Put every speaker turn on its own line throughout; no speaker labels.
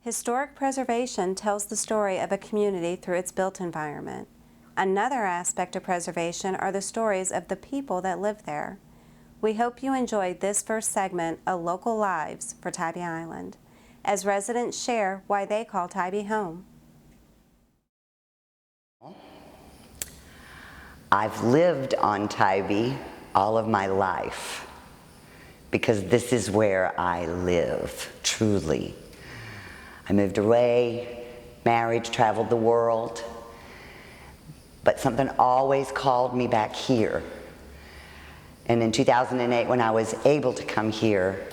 Historic preservation tells the story of a community through its built environment. Another aspect of preservation are the stories of the people that live there. We hope you enjoyed this first segment of Local Lives for Tybee Island, as residents share why they call Tybee home.
I've lived on Tybee all of my life because this is where I live, truly. I moved away, married, traveled the world, but something always called me back here. And in 2008, when I was able to come here,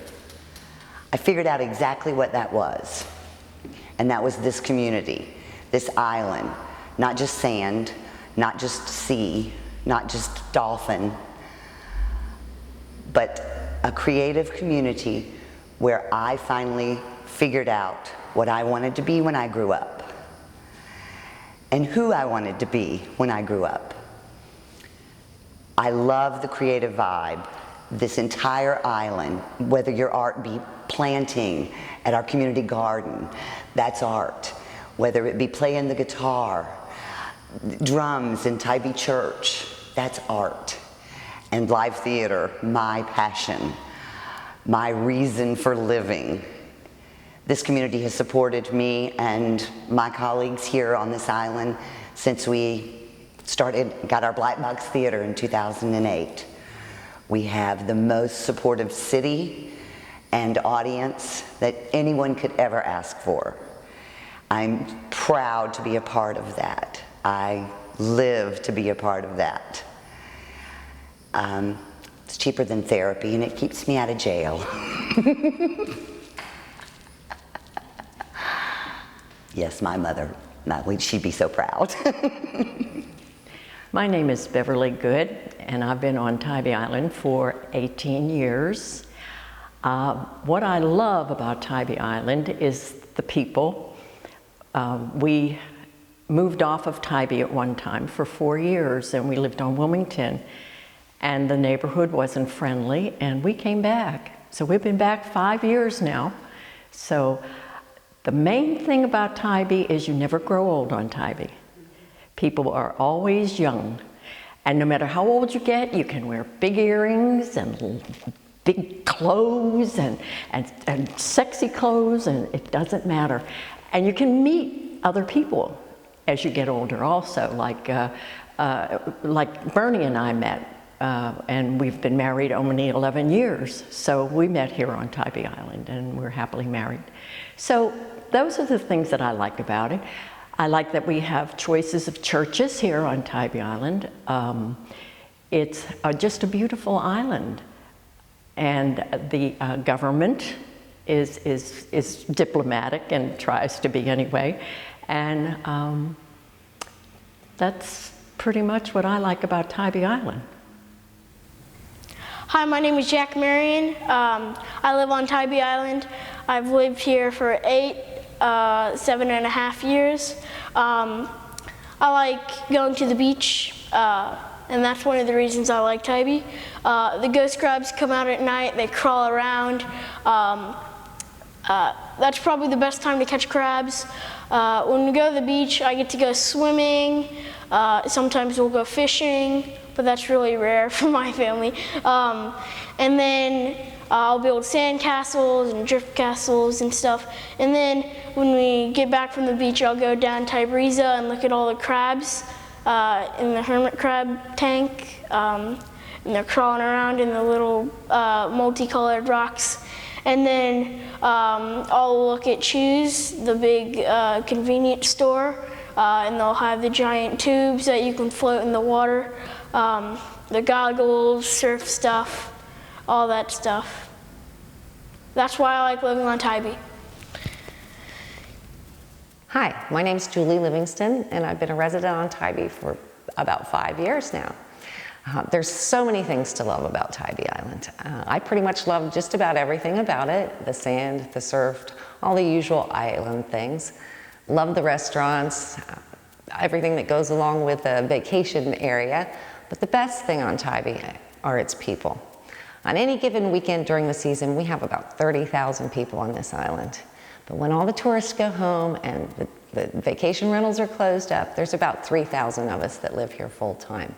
I figured out exactly what that was. And that was this community, this island, not just sand, not just sea, not just dolphin, but a creative community where I finally figured out what I wanted to be when I grew up and who I wanted to be when I grew up. I love the creative vibe. This entire island, whether your art be planting at our community garden, that's art. Whether it be playing the guitar, drums in Tybee Church, that's art. And live theater, my passion, my reason for living. This community has supported me and my colleagues here on this island since we got our Black Box Theater in 2008. We have the most supportive city and audience that anyone could ever ask for. I'm proud to be a part of that. I live to be a part of that. It's cheaper than therapy and it keeps me out of jail. Yes, my mother, she'd be so proud.
My name is Beverly Good, and I've been on Tybee Island for 18 years. What I love about Tybee Island is the people. We moved off of Tybee at one time for 4 years, and we lived on Wilmington, and the neighborhood wasn't friendly, and we came back. So we've been back 5 years now. So the main thing about Tybee is you never grow old on Tybee. People are always young. And no matter how old you get, you can wear big earrings and big clothes and sexy clothes, and it doesn't matter. And you can meet other people as you get older also, like Bernie and I met, and we've been married only 11 years. So we met here on Tybee Island, and we're happily married. So those are the things that I like about it. I like that we have choices of churches here on Tybee Island. It's just a beautiful island. And the government is diplomatic and tries to be anyway. And that's pretty much what I like about Tybee Island.
Hi, my name is Jack Marion. I live on Tybee Island. I've lived here for 7.5 years. I like going to the beach, and that's one of the reasons I like Tybee. The ghost crabs come out at night, they crawl around. That's probably the best time to catch crabs. When we go to the beach, I get to go swimming. Sometimes we'll go fishing, but that's really rare for my family. And then I'll build sand castles and drift castles and stuff. And then when we get back from the beach, I'll go down Tybee and look at all the crabs in the hermit crab tank. And they're crawling around in the little multicolored rocks. And then I'll look at Chews, the big convenience store, and they'll have the giant tubes that you can float in the water, the goggles, surf stuff, all that stuff. That's why I like living on Tybee.
Hi, my name's Julie Livingston, and I've been a resident on Tybee for about 5 years now. There's so many things to love about Tybee Island. I pretty much love just about everything about it, the sand, the surf, all the usual island things. Love the restaurants, everything that goes along with the vacation area. But the best thing on Tybee are its people. On any given weekend during the season, we have about 30,000 people on this island. But when all the tourists go home and the vacation rentals are closed up, there's about 3,000 of us that live here full time.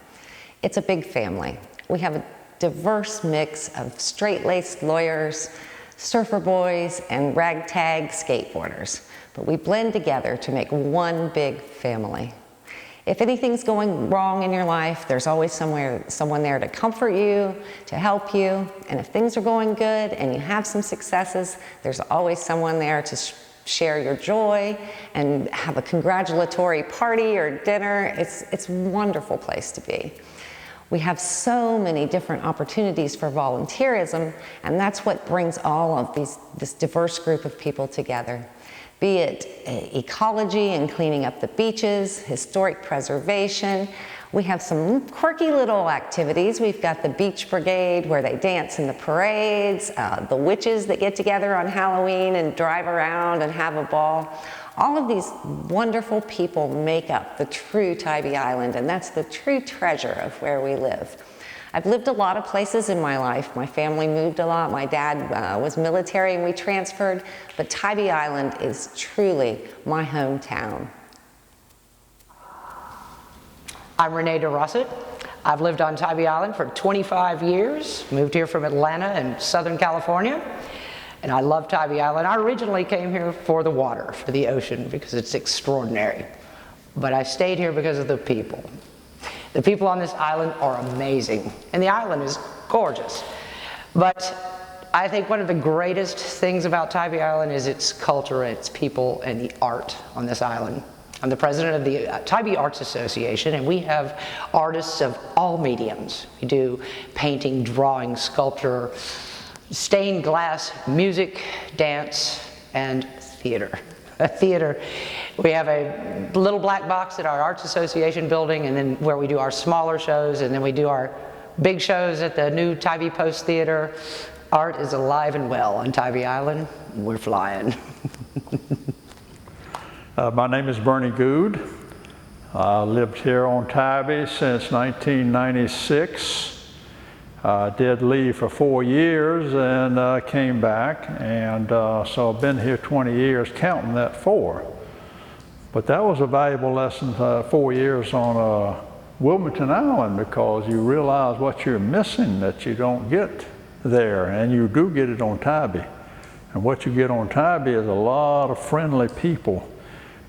It's a big family. We have a diverse mix of straight-laced lawyers, surfer boys, and ragtag skateboarders. But we blend together to make one big family. If anything's going wrong in your life, there's always someone there to comfort you, to help you. And if things are going good and you have some successes, there's always someone there to share your joy and have a congratulatory party or dinner. It's a wonderful place to be. We have so many different opportunities for volunteerism, and that's what brings all of this diverse group of people together. Be it ecology and cleaning up the beaches, historic preservation. We have some quirky little activities. We've got the Beach Brigade where they dance in the parades, the witches that get together on Halloween and drive around and have a ball. All of these wonderful people make up the true Tybee Island, and that's the true treasure of where we live. I've lived a lot of places in my life. My family moved a lot. My dad was military and we transferred, but Tybee Island is truly my hometown.
I'm Renee DeRossett. I've lived on Tybee Island for 25 years, moved here from Atlanta in Southern California, and I love Tybee Island. I originally came here for the water, for the ocean, because it's extraordinary. But I stayed here because of the people. The people on this island are amazing, and the island is gorgeous. But I think one of the greatest things about Tybee Island is its culture, its people, and the art on this island. I'm the president of the Tybee Arts Association, and we have artists of all mediums. We do painting, drawing, sculpture, stained glass, music, dance, and theater. Theater. We have a little black box at our Arts Association building, and then where we do our smaller shows, and then we do our big shows at the new Tybee Post Theater. Art is alive and well on Tybee Island. We're flying.
My name is Bernie Good. I lived here on Tybee since 1996. I did leave for 4 years and came back, and so I've been here 20 years, counting that 4. But that was a valuable lesson, 4 years on Wilmington Island, because you realize what you're missing that you don't get there, and you do get it on Tybee. And what you get on Tybee is a lot of friendly people,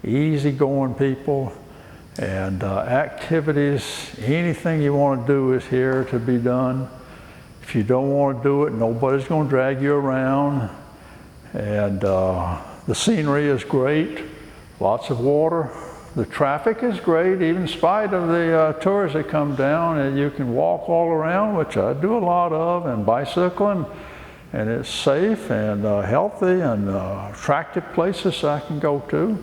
easygoing people, and activities. Anything you want to do is here to be done. If you don't want to do it, nobody's going to drag you around. And the scenery is great, lots of water. The traffic is great, even in spite of the tourists that come down, and you can walk all around, which I do a lot of, and bicycling, and it's safe and healthy and attractive places I can go to.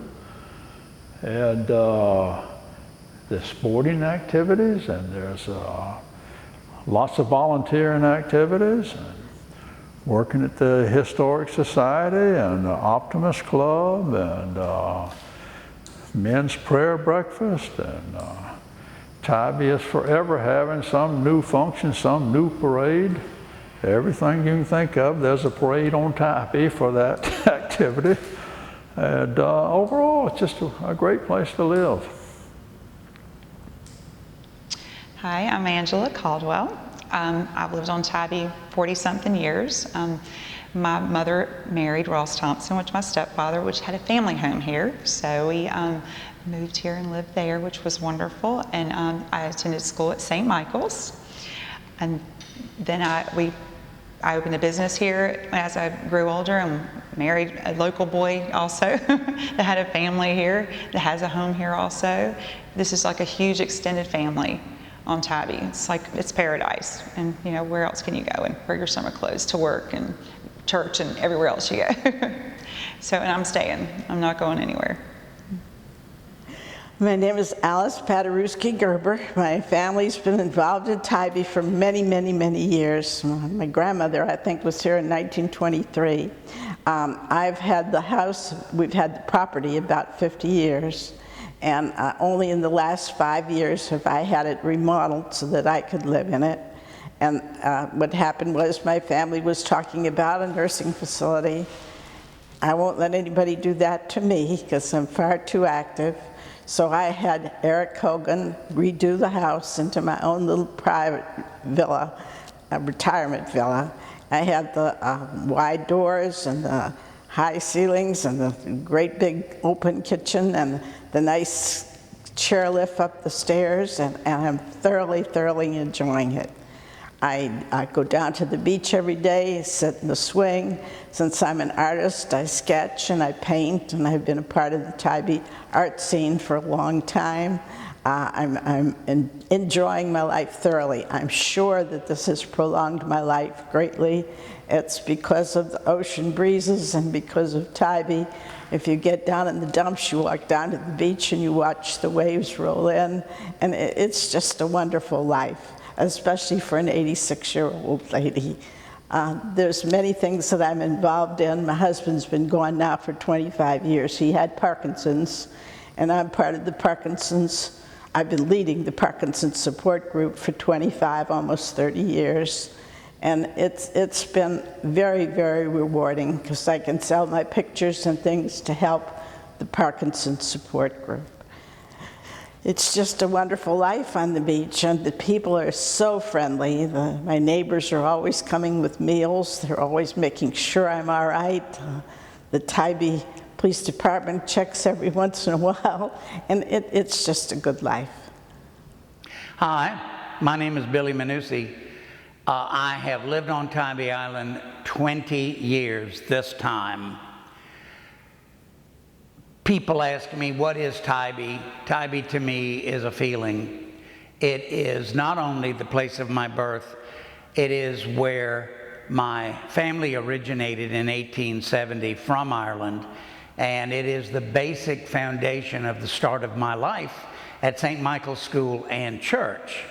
And there's sporting activities, and there's lots of volunteering activities, and working at the Historic Society and the Optimist Club, and men's prayer breakfast, and Tybee is forever having some new function, some new parade. Everything you can think of, there's a parade on Tybee for that activity. And overall, it's just a great place to live.
Hi, I'm Angela Caldwell. I've lived on Tybee 40-something years. My mother married Ross Thompson, which is my stepfather, which had a family home here. So we moved here and lived there, which was wonderful. And I attended school at St. Michael's. And then I opened a business here as I grew older, and married a local boy also that had a family here, that has a home here also. This is like a huge extended family on Tybee. It's like, it's paradise. And you know, where else can you go and wear your summer clothes to work and church and everywhere else you go? So, and I'm staying. I'm not going anywhere.
My name is Alice Paderewski Gerber. My family's been involved in Tybee for many, many, many years. My grandmother, I think, was here in 1923. I've had the house, we've had the property about 50 years, and only in the last 5 years have I had it remodeled so that I could live in it. And what happened was my family was talking about a nursing facility. I won't let anybody do that to me because I'm far too active. So I had Eric Hogan redo the house into my own little private villa, a retirement villa. I had the wide doors and the high ceilings and the great big open kitchen and the nice chairlift up the stairs, and I'm thoroughly enjoying it. I go down to the beach every day, sit in the swing. Since I'm an artist, I sketch and I paint, and I've been a part of the Tybee art scene for a long time. I'm enjoying my life thoroughly. I'm sure that this has prolonged my life greatly. It's because of the ocean breezes and because of Tybee. If you get down in the dumps, you walk down to the beach and you watch the waves roll in, and it's just a wonderful life, especially for an 86-year-old lady. There's many things that I'm involved in. My husband's been gone now for 25 years. He had Parkinson's, and I'm part of the Parkinson's. I've been leading the Parkinson's support group for 25, almost 30 years. And it's been very rewarding because I can sell my pictures and things to help the Parkinson's support group. It's just a wonderful life on the beach, and the people are so friendly. My neighbors are always coming with meals. They're always making sure I'm all right. The Tybee Police Department checks every once in a while, and it's just a good life.
Hi, my name is Billy Manussi. I have lived on Tybee Island 20 years this time. People ask me, what is Tybee? Tybee to me is a feeling. It is not only the place of my birth, it is where my family originated in 1870 from Ireland, and it is the basic foundation of the start of my life at St. Michael's School and Church.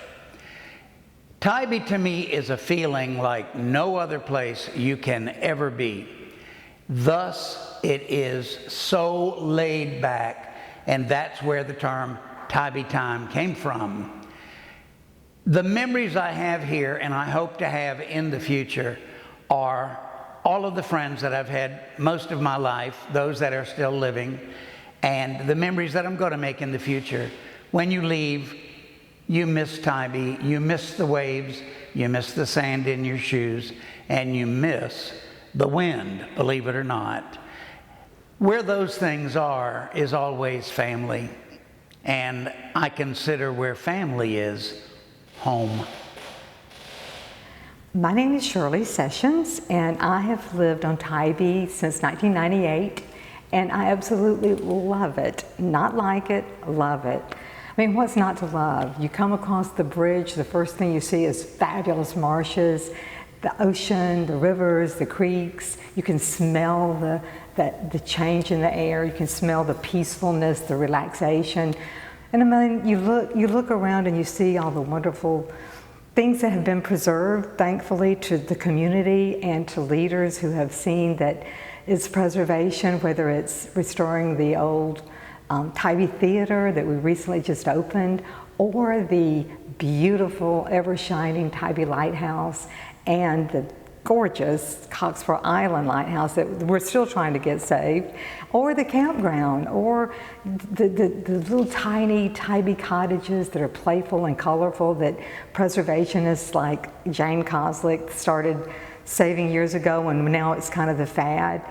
Tybee to me is a feeling like no other place you can ever be. Thus, it is so laid back, and that's where the term Tybee time came from. The memories I have here, and I hope to have in the future, are all of the friends that I've had most of my life, those that are still living, and the memories that I'm going to make in the future. When you leave, you miss Tybee, you miss the waves, you miss the sand in your shoes, and you miss the wind, believe it or not. Where those things are is always family, and I consider where family is home.
My name is Shirley Sessions, and I have lived on Tybee since 1998, and I absolutely love it. Not like it, love it. I mean, what's not to love? You come across the bridge, the first thing you see is fabulous marshes, the ocean, the rivers, the creeks. You can smell the change in the air. You can smell the peacefulness, the relaxation. And I mean, you look around and you see all the wonderful things that have been preserved, thankfully, to the community and to leaders who have seen that it's preservation, whether it's restoring the old Tybee Theater that we recently just opened, or the beautiful, ever-shining Tybee Lighthouse, and the gorgeous Coxborough Island Lighthouse that we're still trying to get saved, or the campground, or the little tiny Tybee cottages that are playful and colorful that preservationists like Jane Koslick started saving years ago, and now it's kind of the fad.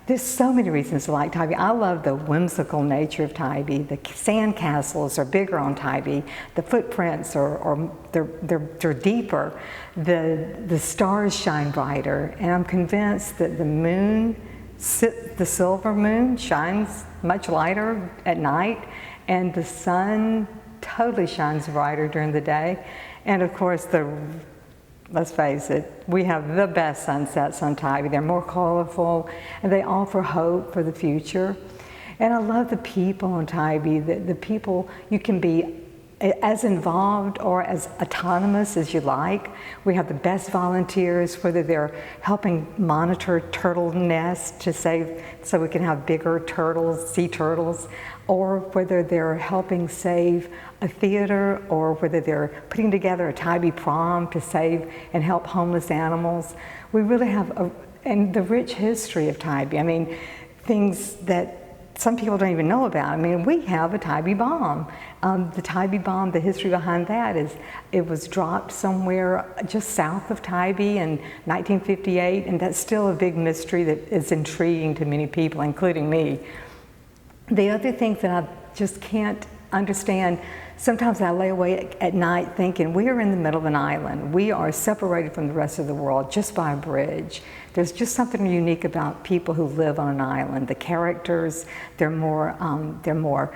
There's so many reasons to like Tybee. I love the whimsical nature of Tybee. The sand castles are bigger on Tybee. The footprints they're deeper. The stars shine brighter, and I'm convinced that the moon, the silver moon, shines much lighter at night, and the sun totally shines brighter during the day. And of course, let's face it, we have the best sunsets on Tybee. They're more colorful, and they offer hope for the future. And I love the people on Tybee. The people, you can be as involved or as autonomous as you like. We have the best volunteers, whether they're helping monitor turtle nests to save, so we can have bigger turtles, sea turtles, or whether they're helping save a theater, or whether they're putting together a Tybee prom to save and help homeless animals. We really have and the rich history of Tybee. I mean, things that some people don't even know about. I mean, we have a Tybee bomb. The Tybee bomb, the history behind that is it was dropped somewhere just south of Tybee in 1958, and that's still a big mystery that is intriguing to many people, including me. The other thing that I just can't understand, sometimes I lay awake at night thinking we are in the middle of an island. We are separated from the rest of the world just by a bridge. There's just something unique about people who live on an island. The characters, they're more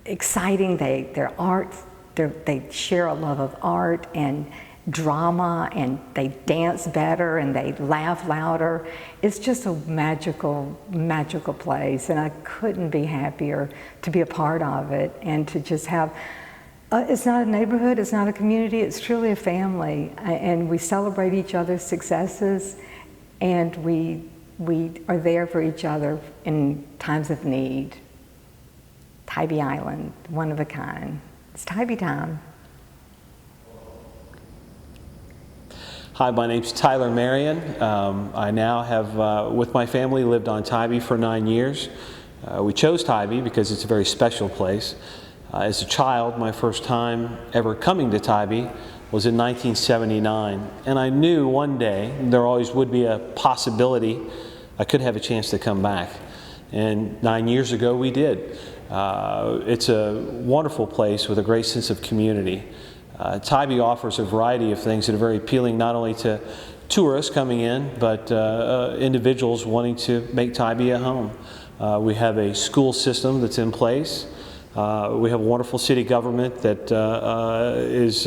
exciting. Their art, they share a love of art and drama, and they dance better and they laugh louder. It's just a magical, magical place, and I couldn't be happier to be a part of it and to just have. It's not a neighborhood, it's not a community, it's truly a family, and we celebrate each other's successes, and we are there for each other in times of need. Tybee Island, one of a kind. It's Tybee time.
Hi, my name's Tyler Marion. I now have, with my family, lived on Tybee for 9 years. We chose Tybee because it's a very special place. As a child, my first time ever coming to Tybee was in 1979, and I knew one day there always would be a possibility I could have a chance to come back. And 9 years ago we did. It's a wonderful place with a great sense of community. Tybee offers a variety of things that are very appealing not only to tourists coming in, but individuals wanting to make Tybee a home. We have a school system that's in place. We have a wonderful city government that is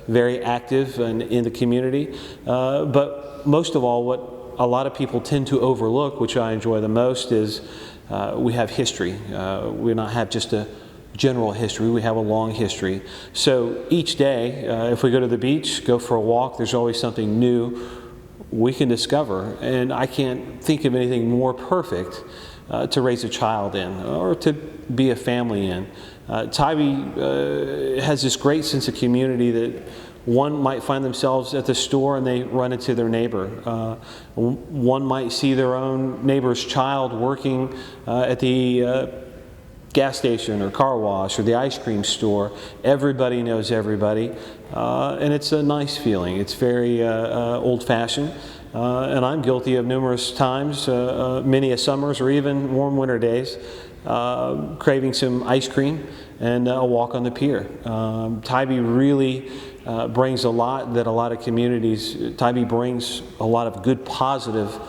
very active in the community. But most of all, what a lot of people tend to overlook, which I enjoy the most, is we have history. We not have just a general history, we have a long history. So each day, if we go to the beach, go for a walk, there's always something new we can discover. And I can't think of anything more perfect to raise a child in or to be a family in. Tybee has this great sense of community that one might find themselves at the store and they run into their neighbor. One might see their own neighbor's child working at the gas station or car wash or the ice cream store. Everybody knows everybody, and it's a nice feeling. It's very old-fashioned. And I'm guilty of numerous times, many a summers or even warm winter days, craving some ice cream and a walk on the pier. Tybee really brings a lot that a lot of communities, Tybee brings a lot of good positive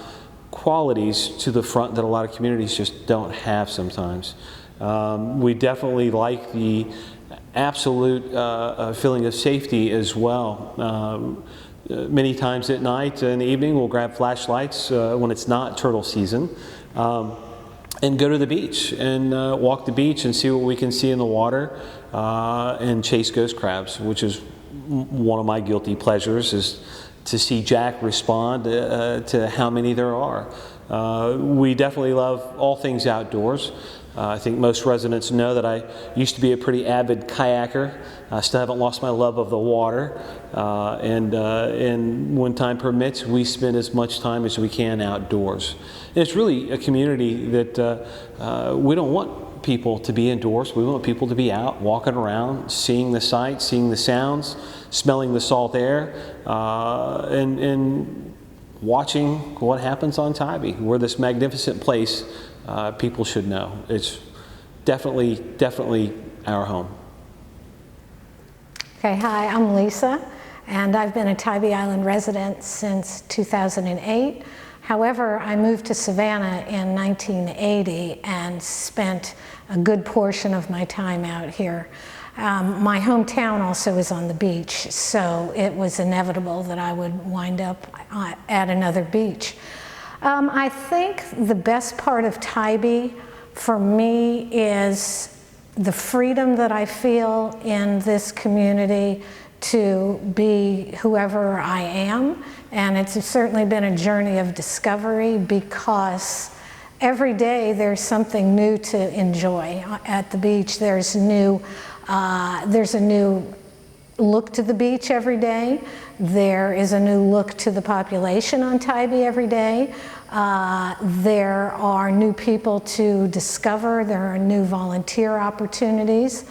qualities to the front that a lot of communities just don't have sometimes. We definitely like the absolute feeling of safety as well. Many times at night in the evening we'll grab flashlights when it's not turtle season and go to the beach and walk the beach and see what we can see in the water and chase ghost crabs, which is one of my guilty pleasures, is to see Jack respond to how many there are. We definitely love all things outdoors. I think most residents know that I used to be a pretty avid kayaker. I still haven't lost my love of the water. And when time permits, we spend as much time as we can outdoors. And it's really a community that we don't want people to be indoors. We want people to be out, walking around, seeing the sights, seeing the sounds, smelling the salt air, and watching what happens on Tybee. We're this magnificent place. People should know. It's definitely our home.
Okay, hi, I'm Lisa, and I've been a Tybee Island resident since 2008. However, I moved to Savannah in 1980 and spent a good portion of my time out here. My hometown also is on the beach, so it was inevitable that I would wind up at another beach. I think the best part of Tybee for me is the freedom that I feel in this community to be whoever I am, and it's certainly been a journey of discovery because every day there's something new to enjoy at the beach. There's a new look to the beach every day. There is a new look to the population on Tybee every day. There are new people to discover. There are new volunteer opportunities.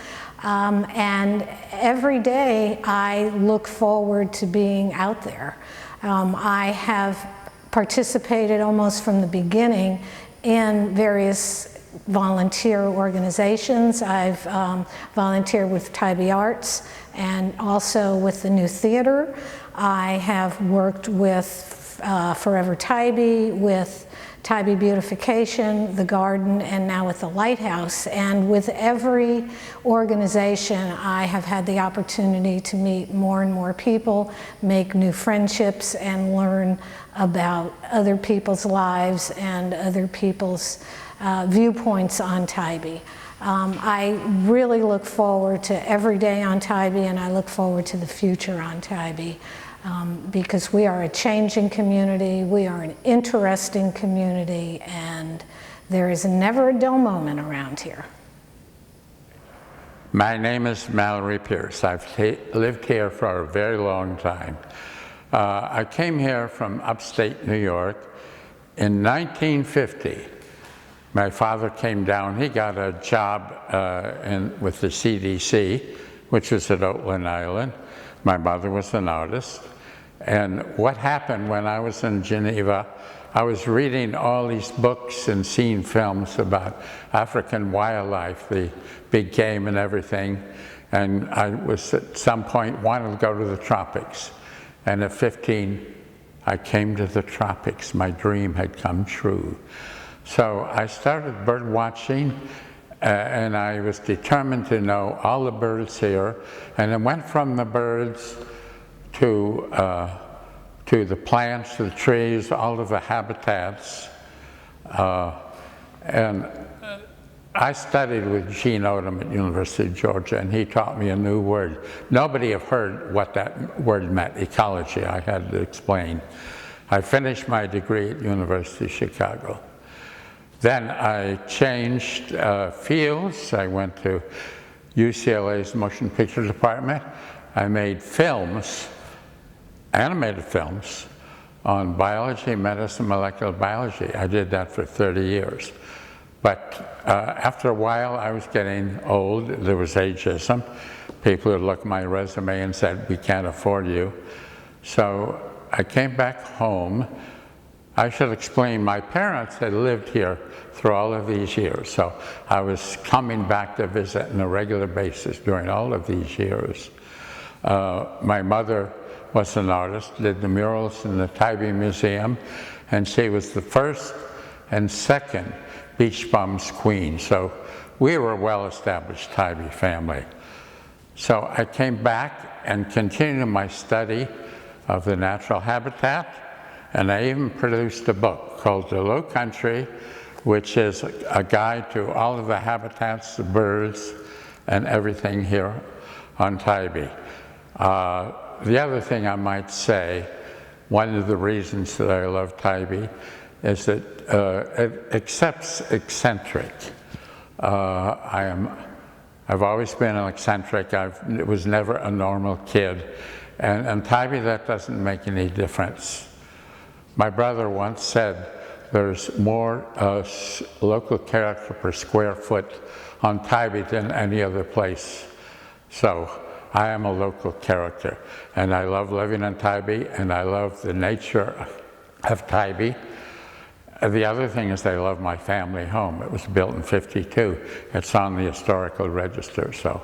And every day I look forward to being out there. I have participated almost from the beginning in various volunteer organizations. I've volunteered with Tybee Arts and also with the new theater. I have worked with Forever Tybee, with Tybee Beautification, the Garden, and now with the Lighthouse. And with every organization, I have had the opportunity to meet more and more people, make new friendships, and learn about other people's lives and other people's viewpoints on Tybee. I really look forward to every day on Tybee, and I look forward to the future on Tybee. Because we are a changing community, we are an interesting community, and there is never a dull moment around here.
My name is Mallory Pierce. I've lived here for a very long time. I came here from upstate New York in 1950. My father came down, he got a job with the CDC, which was at Oatland Island. My mother was an artist. And what happened when I was in Geneva, I was reading all these books and seeing films about African wildlife, the big game and everything. And I was at some point wanting to go to the tropics. And at 15, I came to the tropics. My dream had come true. So I started bird watching, and I was determined to know all the birds here. And it went from the birds to the plants, to the trees, all of the habitats. And I studied with Gene Odom at University of Georgia, and he taught me a new word. Nobody had heard what that word meant, ecology. I had to explain. I finished my degree at University of Chicago. Then I changed fields. I went to UCLA's motion picture department. I made films, animated films, on biology, medicine, molecular biology. I did that for 30 years. But after a while, I was getting old. There was ageism. People would look at my resume and said, "We can't afford you." So I came back home. I should explain, my parents had lived here through all of these years, so I was coming back to visit on a regular basis during all of these years. My mother was an artist, did the murals in the Tybee Museum, and she was the first and second Beach Bums queen, so we were a well-established Tybee family. So I came back and continued my study of the natural habitat, and I even produced a book called The Low Country, which is a guide to all of the habitats, the birds, and everything here on Tybee. The other thing I might say, one of the reasons that I love Tybee is that it accepts eccentric. I've always been an eccentric. I was never a normal kid. And Tybee, that doesn't make any difference. My brother once said there's more local character per square foot on Tybee than any other place. So I am a local character, and I love living in Tybee, and I love the nature of Tybee. The other thing is I love my family home. It was built in '52. It's on the historical register, so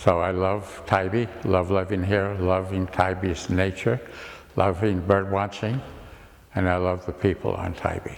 I love Tybee, love living here, loving Tybee's nature, loving bird watching, and I love the people on Tybee.